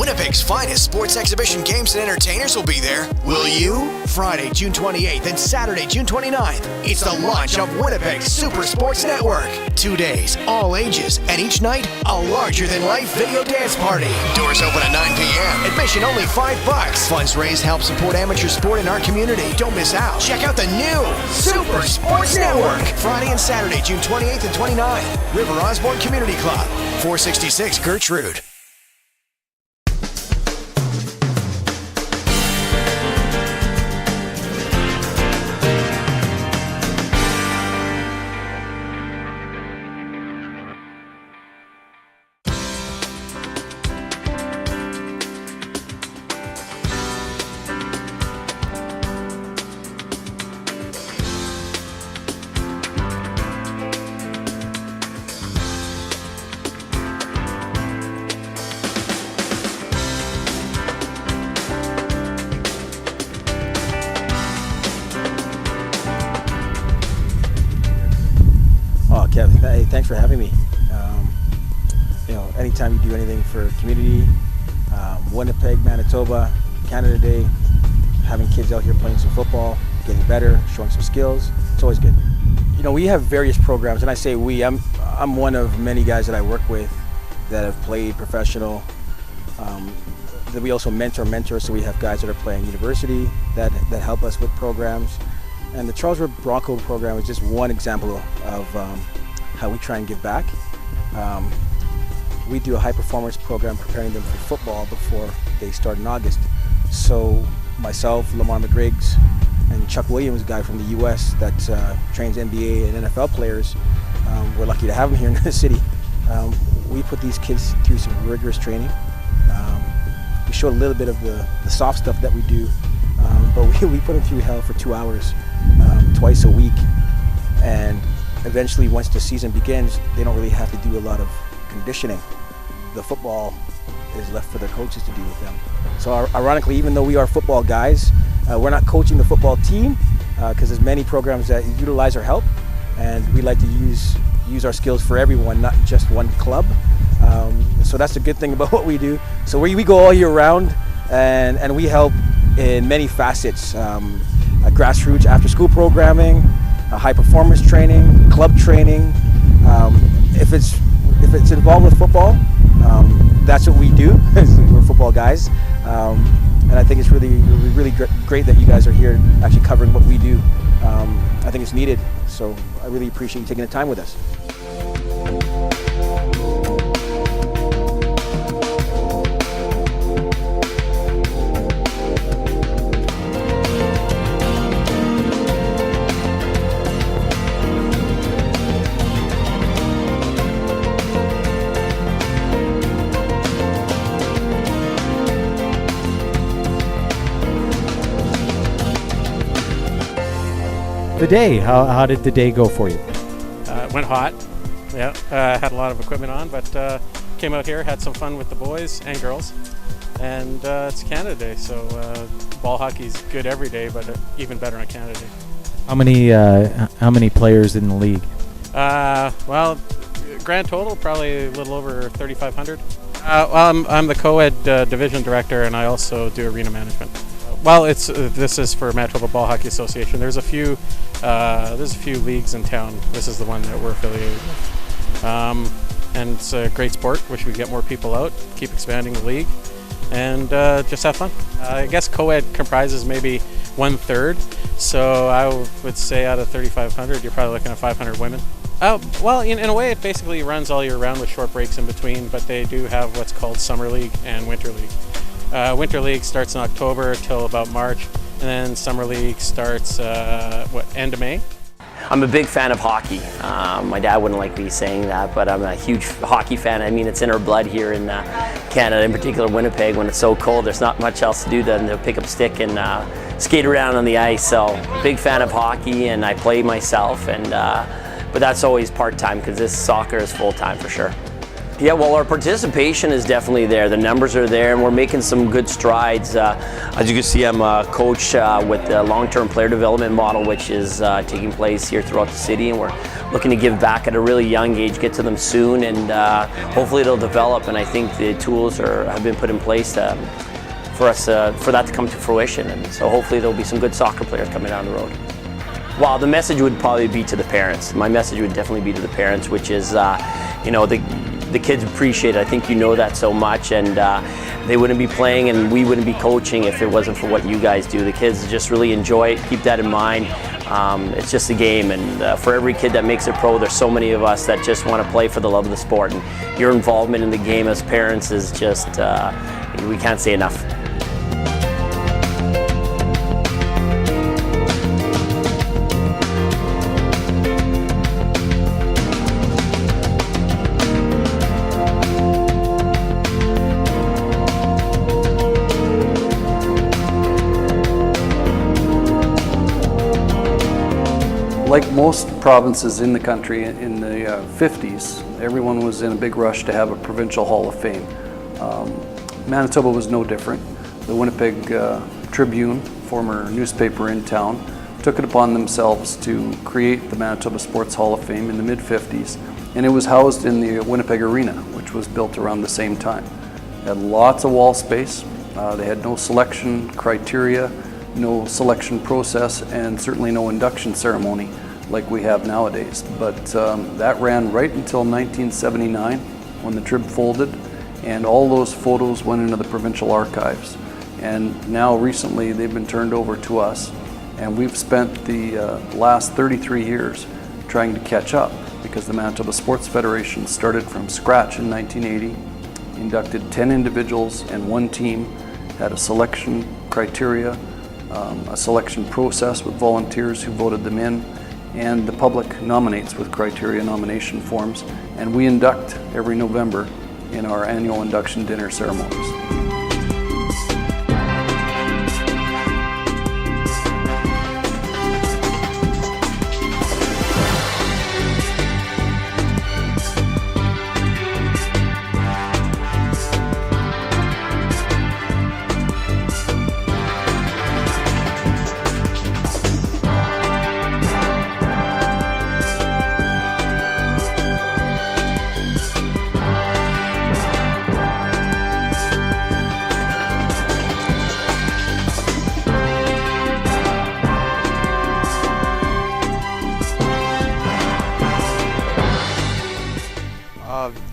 Winnipeg's finest sports exhibition games and entertainers will be there. Will you? Friday, June 28th and Saturday, June 29th. It's the launch of Winnipeg's Super Sports Network. 2 days, all ages, and each night, a larger-than-life video dance party. Doors open at 9 p.m. Admission only $5. Funds raised help support amateur sport in our community. Don't miss out. Check out the new Super Sports Network. Friday and Saturday, June 28th and 29th. River Osborne Community Club, 466 Gertrude. Kevin, hey, thanks for having me. Anytime you do anything for community, Winnipeg, Manitoba, Canada Day, having kids out here playing some football, getting better, showing some skills, it's always good. We have various programs, and I say we, I'm one of many guys that I work with that have played professional. That we also mentor, so we have guys that are playing university that help us with programs. And the Charles River Bronco program is just one example of how we try and give back. We do a high performance program preparing them for football before they start in August. So myself, Lamar McGriggs, and Chuck Williams, a guy from the US that trains NBA and NFL players, we're lucky to have him here in the city. We put these kids through some rigorous training. We show a little bit of the soft stuff that we do, but we put them through hell for 2 hours twice a week. And eventually, once the season begins, they don't really have to do a lot of conditioning. The football is left for their coaches to do with them. So ironically, even though we are football guys, we're not coaching the football team because there's many programs that utilize our help, and we like to use our skills for everyone, not just one club. So that's the good thing about what we do. So we go all year round, and we help in many facets. Grassroots after-school programming, high performance training, club training. If it's involved with football, that's what we do. We're football guys, and I think it's really great that you guys are here actually covering what we do. I think it's needed, so I really appreciate you taking the time with us. The day, how did the day go for you? Went hot, yeah. Had a lot of equipment on, but came out here, had some fun with the boys and girls, and it's Canada Day, so ball hockey's good every day, but even better on Canada Day. How many players in the league? Well, grand total probably a little over 3,500. Well, I'm the co-ed division director, and I also do arena management. Well, this is for Manitoba Ball Hockey Association. There's a few leagues in town. This is the one that we're affiliated with, and it's a great sport. Wish we could get more people out, keep expanding the league, and just have fun. I guess co-ed comprises maybe 1/3, so I would say out of 3,500, you're probably looking at 500 women. Well, in a way, it basically runs all year round with short breaks in between, but they do have what's called Summer League and Winter League. Winter League starts in October till about March, and then Summer League starts, end of May? I'm a big fan of hockey. My dad wouldn't like me saying that, but I'm a huge hockey fan. I mean, it's in our blood here in Canada, in particular Winnipeg. When it's so cold, there's not much else to do than to pick up a stick and skate around on the ice. So, big fan of hockey, and I play myself, and but that's always part-time because this soccer is full-time for sure. Yeah, well, our participation is definitely there. The numbers are there, and we're making some good strides. As you can see, I'm a coach with the long-term player development model, which is taking place here throughout the city, and we're looking to give back at a really young age, get to them soon, and hopefully it'll develop. And I think the tools have been put in place for us for that to come to fruition. And so hopefully there'll be some good soccer players coming down the road. Well, the message would probably be to the parents. My message would definitely be to the parents, which is, the kids appreciate it. I think you know that so much, and they wouldn't be playing and we wouldn't be coaching if it wasn't for what you guys do. The kids just really enjoy it. Keep that in mind. It's just a game, and for every kid that makes it pro, there's so many of us that just want to play for the love of the sport. And your involvement in the game as parents is just, we can't say enough. Like most provinces in the country in the 50s, everyone was in a big rush to have a provincial Hall of Fame. Manitoba was no different. The Winnipeg Tribune, former newspaper in town, took it upon themselves to create the Manitoba Sports Hall of Fame in the mid-50s, and it was housed in the Winnipeg Arena, which was built around the same time. It had lots of wall space. They had no selection criteria, no selection process, and certainly no induction ceremony like we have nowadays. But that ran right until 1979 when the Trib folded, and all those photos went into the provincial archives. And now recently they've been turned over to us, and we've spent the last 33 years trying to catch up, because the Manitoba Sports Federation started from scratch in 1980, inducted 10 individuals and 1 team, had a selection criteria, a selection process with volunteers who voted them in, and the public nominates with criteria nomination forms, and we induct every November in our annual induction dinner ceremonies.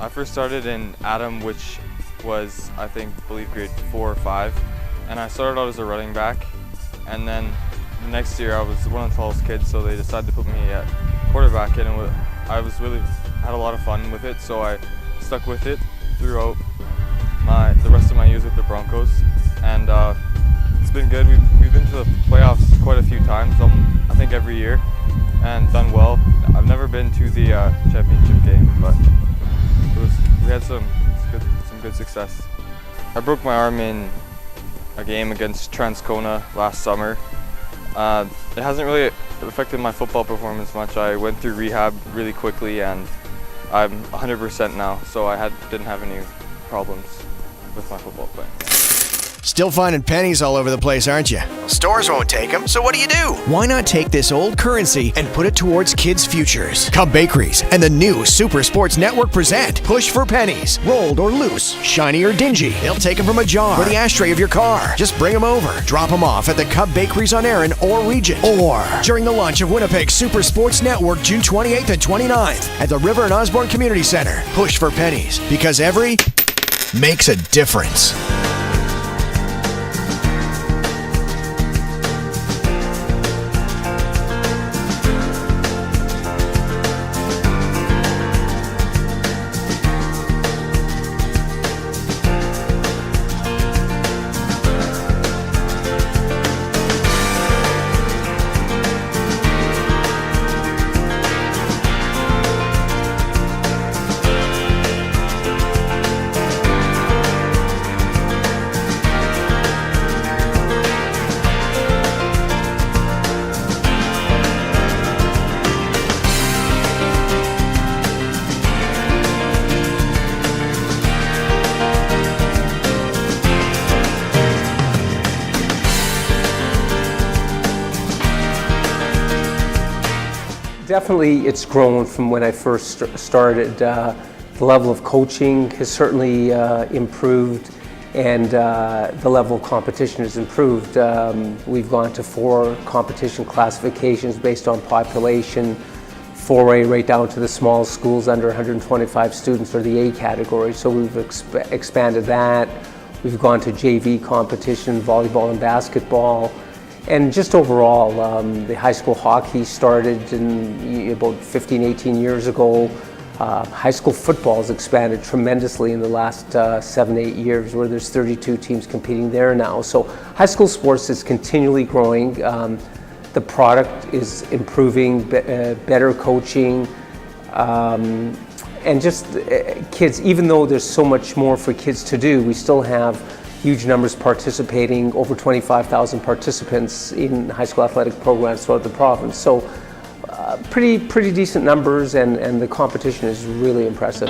I first started in Adam, which was, I believe grade 4 or 5, and I started out as a running back, and then the next year I was one of the tallest kids, so they decided to put me at quarterback, and I had a lot of fun with it, so I stuck with it throughout the rest of my years with the Broncos, and it's been good. We've been to the playoffs quite a few times, I think every year, and done well. I've never been to the championship game, but we had some good success. I broke my arm in a game against Transcona last summer. It hasn't really affected my football performance much. I went through rehab really quickly, and I'm 100% now, so I didn't have any problems with my football playing. Still finding pennies all over the place, aren't you? Stores won't take them, so what do? Why not take this old currency and put it towards kids' futures? Cub Bakeries and the new Super Sports Network present Push for Pennies. Rolled or loose, shiny or dingy, they'll take them from a jar or the ashtray of your car. Just bring them over. Drop them off at the Cub Bakeries on Erin or Regent. Or during the launch of Winnipeg Super Sports Network June 28th and 29th at the River and Osborne Community Center. Push for pennies, because every makes a difference. Definitely it's grown from when I first started. The level of coaching has certainly improved, and the level of competition has improved. We've gone to 4 competition classifications based on population, 4A right down to the small schools under 125 students, or the A category. So we've expanded that. We've gone to JV competition, volleyball and basketball. And just overall, the high school hockey started in about 15, 18 years ago. High school football has expanded tremendously in the last 7, 8 years, where there's 32 teams competing there now. So high school sports is continually growing. The product is improving, better coaching, and just kids, even though there's so much more for kids to do, we still have huge numbers participating, over 25,000 participants in high school athletic programs throughout the province. So pretty decent numbers, and the competition is really impressive.